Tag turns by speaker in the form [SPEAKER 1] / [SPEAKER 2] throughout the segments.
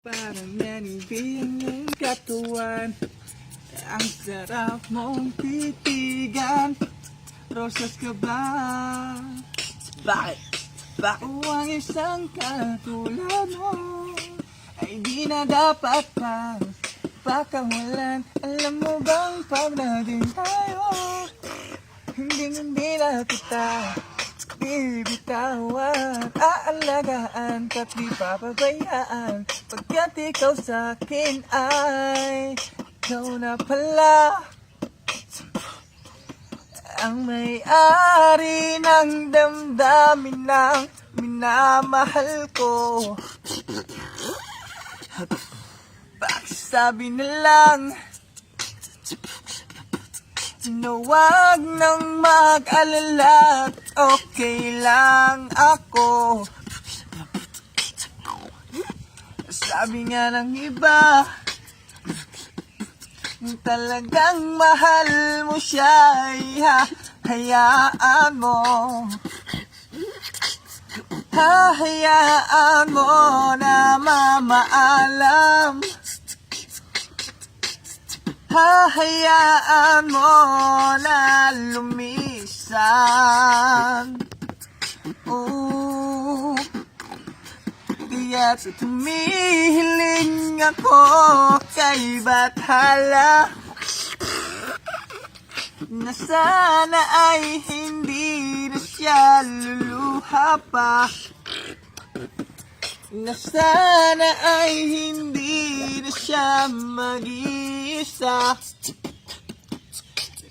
[SPEAKER 1] Parang nanibig ang katawan. Ang sarap mong titigan. Rosas ka ba? Bakit? Bakit? O ang isang katulad mo ay di na dapat pa pakawalan. Alam mo bang pag naging tayo, hindi na kita bibitawan, aalagaan ka't di papabayaan. Pagkat ikaw sa'kin ay ikaw na pala ang may-ari ng damdamin ng minamahal ko. Sabi na lang na wag nang mag-alala, okay lang ako. Sabi nga ng iba, talagang mahal mo siya, hayaan mo. Hahayaan mo na mamaalam. Hahayaan mo na lumisan. Oh, kaya't tumihiling ako kay Bathala na sana ay hindi na siya luluha pa, na sana ay hindi na siya mag-iisa,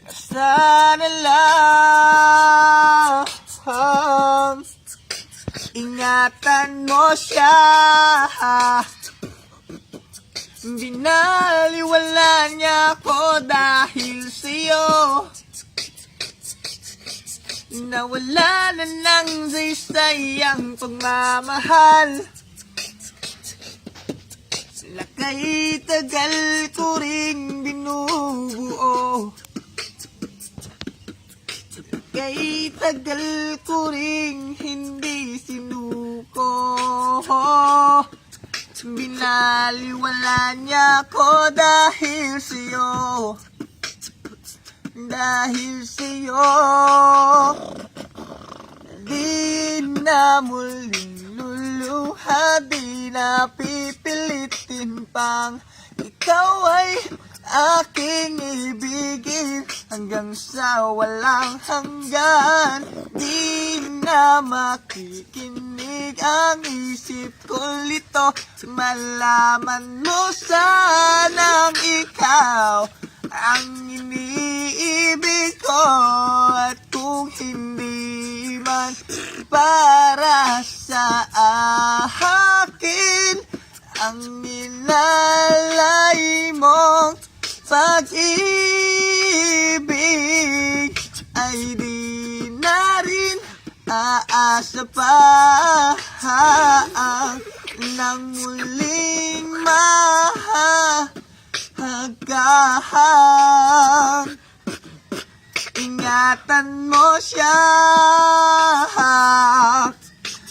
[SPEAKER 1] na sana lang ingatan mo siya. Binaliwala niya ako dahil sa'yo, nawala na ng sayang pagmamahal. Lakay tagal ko ring binubuo, lakay tagal ko ring hindi sinuko. Binaliwala niya ko dahil sa'yo, dahil sa'yo. Di na muling luluha, di na pipilitin pang ikaw ay aking ibigin hanggang sa walang hanggan. Di na makikinig ang isip ko lito, malaman mo sanang ikaw ang iniibig ko. At kung hindi man para sa akin ang inalay mong pag-ibig, ay di na rin aasa pa nang muling mahagahan. Ingatan mo siya.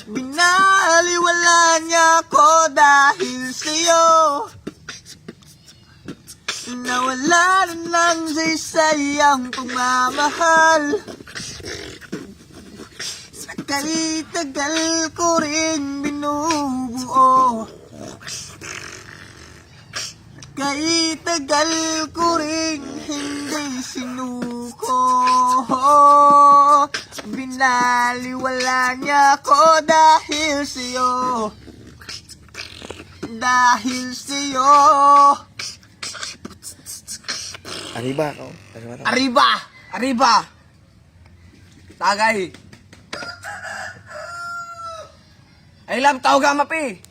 [SPEAKER 1] Binaliwala niya ko dahil sa'yo, nawala na ng sayang pagmamahal. Nakay tagal ko rin binubuo, nakay tagal ko rin hindi sinuko. Binaliwala niya ko dahil sa'yo, dahil sa'yo.
[SPEAKER 2] Arriba, no?
[SPEAKER 1] Arriba! Arriba! Tagay! Ay lang, tawag ka mapi!